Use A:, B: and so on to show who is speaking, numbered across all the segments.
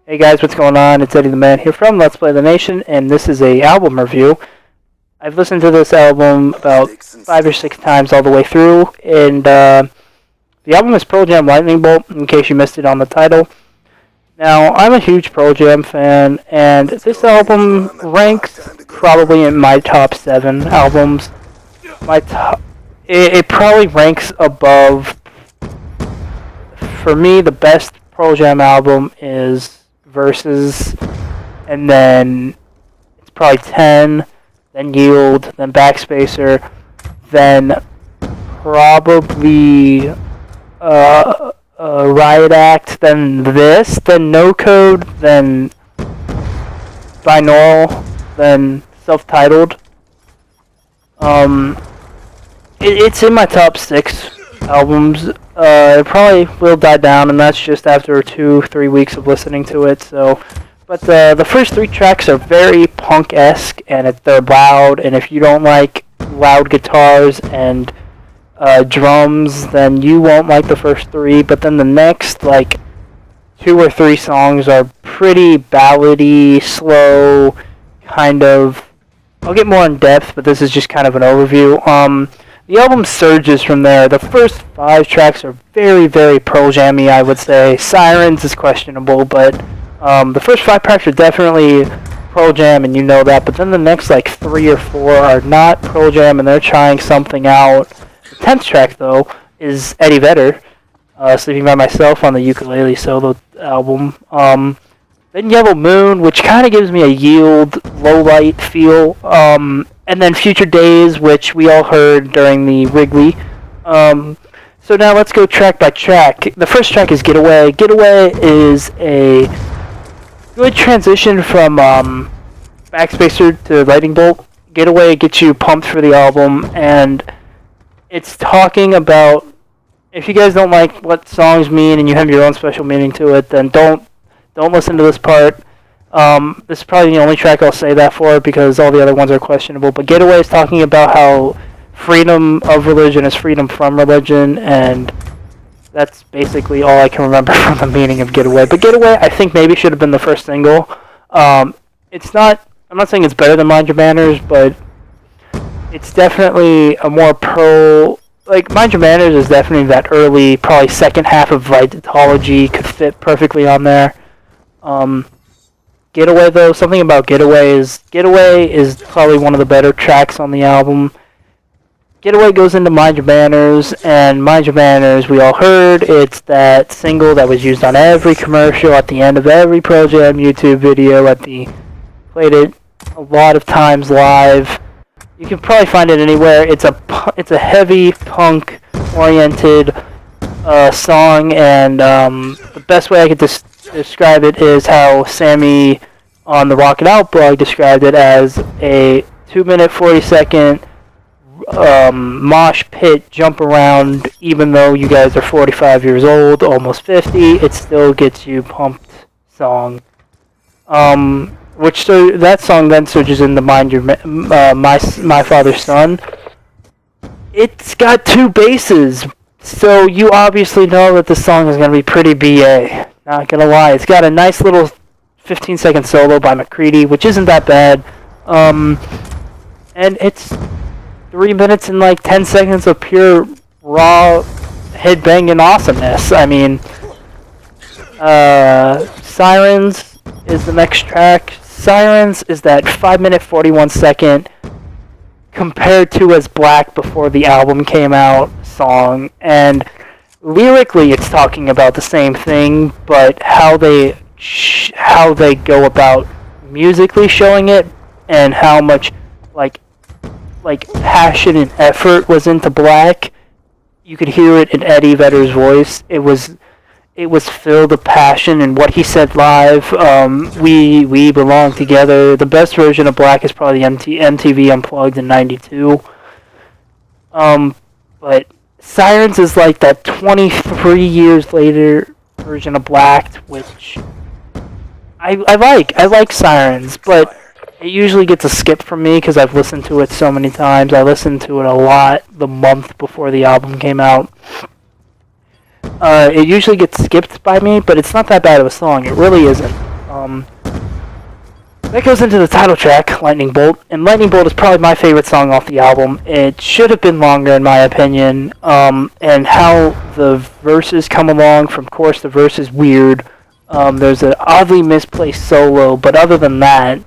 A: Hey guys, what's going on? It's Eddie the Man here from Let's Play the Nation, and this is a album review. I've listened to this album about 5 or 6 times all the way through, and the album is Pearl Jam Lightning Bolt, in case you missed it on the title. Now, I'm a huge Pearl Jam fan, and this album ranks probably in my top 7 albums. It probably ranks above. For me, the best Pearl Jam album is Versus, and then it's probably 10, then Yield, then Backspacer, then probably Riot Act, then this, then No Code, then Binaural, then Self-Titled. It's in my top 6 albums. It probably will die down, and that's just after 2-3 weeks of listening to it. But the first 3 tracks are very punk-esque, and they're loud. And if you don't like loud guitars and drums, then you won't like the first 3. But then the next 2 or 3 songs are pretty ballady, slow, kind of. I'll get more in depth, but this is just kind of an overview. The album surges from there. The first 5 tracks are very, very Pearl Jam-y, I would say. Sirens is questionable, but the first 5 tracks are definitely Pearl Jam, and you know that. But then the next 3 or 4 are not Pearl Jam, and they're trying something out. The 10th track, though, is Eddie Vedder, Sleeping by Myself on the ukulele solo album. Then Yellow Moon, which kind of gives me a Yield, low-light feel. And then Future Days, which we all heard during the Wrigley. So now let's go track by track. The first track is Getaway. Getaway is a good transition from Backspacer to Lightning Bolt. Getaway gets you pumped for the album, and it's talking about, if you guys don't like what songs mean and you have your own special meaning to it, then don't listen to this part. This is probably the only track I'll say that for, because all the other ones are questionable. But Getaway is talking about how freedom of religion is freedom from religion, and that's basically all I can remember from the meaning of Getaway. But Getaway, I think maybe should have been the first single. It's not. I'm not saying it's better than Mind Your Manners, but it's definitely a more pro. Mind Your Manners is definitely that early, probably second half of Vitalogy, could fit perfectly on there. Getaway, though, something about Getaway is probably one of the better tracks on the album. Getaway goes into Mind Your Manners, and Mind Your Manners, we all heard, it's that single that was used on every commercial, at the end of every Pearl Jam YouTube video, played it a lot of times live. You can probably find it anywhere. It's a heavy punk-oriented song, and the best way I could describe it is how Sammy on the Rock It Out blog described it as a 2-minute 40-second mosh pit jump around. Even though you guys are 45 years old, almost 50, it still gets you pumped song. That song then surges into My Father's Son. It's got 2 basses, so you obviously know that the song is going to be pretty BA. Not gonna lie, it's got a nice little 15-second solo by McCready, which isn't that bad. And it's 3 minutes and 10 seconds of pure raw headbanging awesomeness. I mean, Sirens is the next track. Sirens is that 5-minute 41-second compared to As Black before the album came out song, and lyrically, it's talking about the same thing, but how they go about musically showing it, and how much passion and effort was into Black. You could hear it in Eddie Vedder's voice. It was filled with passion, and what he said live. We belong together. The best version of Black is probably MTV Unplugged in '92. But Sirens is that 23 years later version of Black, which I like Sirens, but it usually gets a skip from me because I've listened to it so many times. I listened to it a lot the month before the album came out. It usually gets skipped by me, but it's not that bad of a song. It really isn't. That goes into the title track, Lightning Bolt, and Lightning Bolt is probably my favorite song off the album. It should have been longer in my opinion, and how the verses come along from chorus to verse is weird. There's an oddly misplaced solo, but other than that,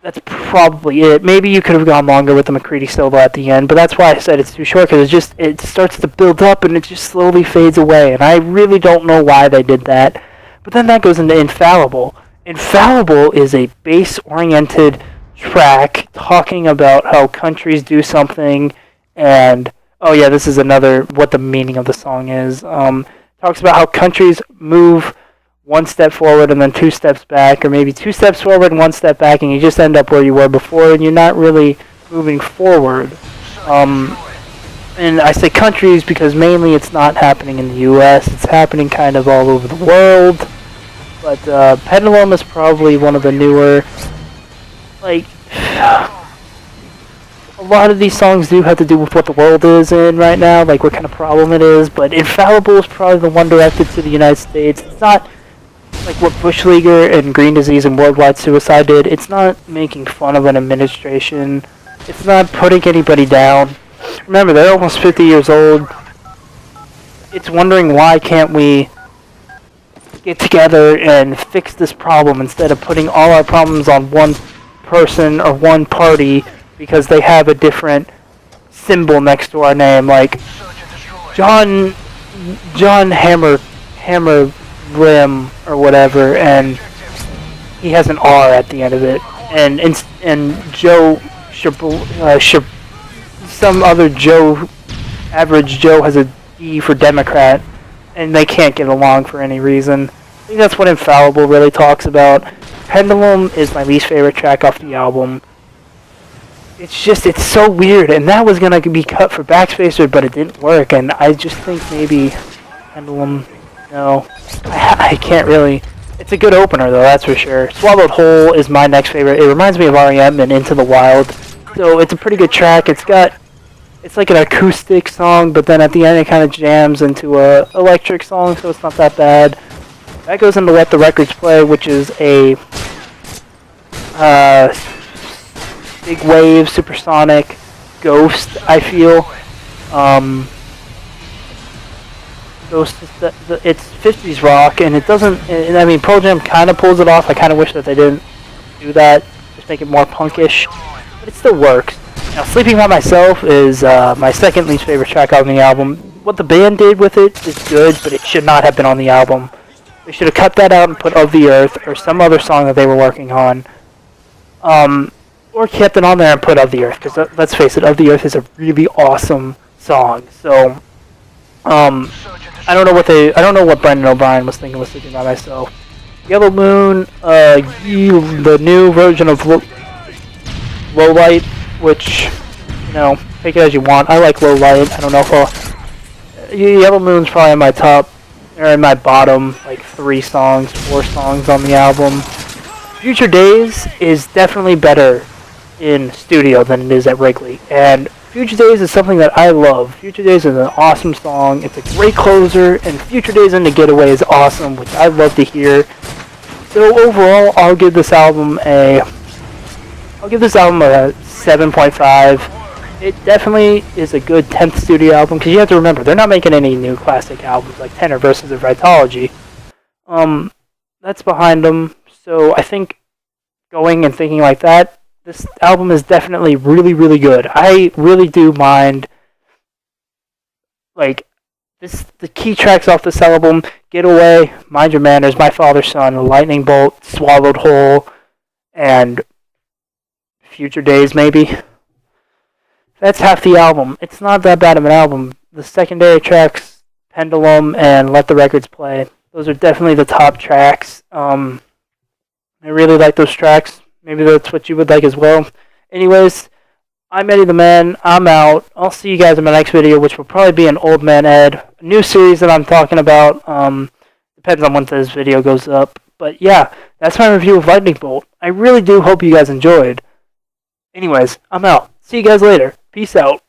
A: that's probably it. Maybe you could have gone longer with the McCready solo at the end, but that's why I said it's too short, because it starts to build up and it just slowly fades away, and I really don't know why they did that. But then that goes into Infallible. Infallible is a bass-oriented track talking about how countries do something, and oh yeah, this is another what the meaning of the song is. Talks about how countries move one step forward and then two steps back, or maybe two steps forward and one step back, and you just end up where you were before, and you're not really moving forward. And I say countries because mainly it's not happening in the U.S., it's happening kind of all over the world. But Pendulum is probably one of the newer, like, a lot of these songs do have to do with what the world is in right now, like what kind of problem it is, but Infallible is probably the one directed to the United States. It's not like what Bush Leaguer and Green Disease and Worldwide Suicide did. It's not making fun of an administration. It's not putting anybody down. Remember, they're almost 50 years old. It's wondering why can't we get together and fix this problem instead of putting all our problems on one person or one party because they have a different symbol next to our name, like John Hammer Rim or whatever, and he has an R at the end of it, and Joe some other Joe, average Joe, has a D for Democrat, and they can't get along for any reason. I think that's what Infallible really talks about. Pendulum is my least favorite track off the album. It's so weird, and that was gonna be cut for Backspacer, but it didn't work, and I just think maybe Pendulum, no, I can't really. It's a good opener though, that's for sure. Swallowed Whole is my next favorite. It reminds me of R.E.M. and Into the Wild, so it's a pretty good track. It's like an acoustic song, but then at the end it kind of jams into a electric song, so it's not that bad. That goes into Let the Records Play, which is a big wave, supersonic ghost, I feel. Ghost is it's 50s rock, and it doesn't. I mean, Pearl Jam kind of pulls it off. I kind of wish that they didn't do that, just make it more punkish, but it still works. Now, Sleeping by Myself is my second least favorite track on the album. What the band did with it is good, but it should not have been on the album. They should have cut that out and put Of the Earth or some other song that they were working on. Or kept it on there and put Of the Earth, because let's face it, Of the Earth is a really awesome song. So, I don't know what Brendan O'Brien was thinking with Sleeping by Myself. Yellow Moon, the new version of Low Light, which, you know, take it as you want. I like Low Light. I don't know if Yellow Moon's probably in my top, or in my bottom, like 4 songs on the album. Future Days is definitely better in studio than it is at Wrigley, and Future Days is something that I love. Future Days is an awesome song. It's a great closer, and Future Days in the Getaway is awesome, which I love to hear. So overall, I'll give this album a 7.5. It definitely is a good 10th studio album, because you have to remember, they're not making any new classic albums like Tenor Versus of Vitology. That's behind them, so I think going and thinking like that, this album is definitely really, really good. I really do mind, like, the key tracks off this album: Getaway, Mind Your Manners, My Father's Son, Lightning Bolt, Swallowed Whole, and Future Days, maybe. That's half the album. It's not that bad of an album. The secondary tracks, Pendulum and Let the Records Play, those are definitely the top tracks. I really like those tracks. Maybe that's what you would like as well. Anyways, I'm Eddie the Man. I'm out. I'll see you guys in my next video, which will probably be an Old Man Ed, a new series that I'm talking about. Depends on when this video goes up. But yeah, that's my review of Lightning Bolt. I really do hope you guys enjoyed. Anyways, I'm out. See you guys later. Peace out.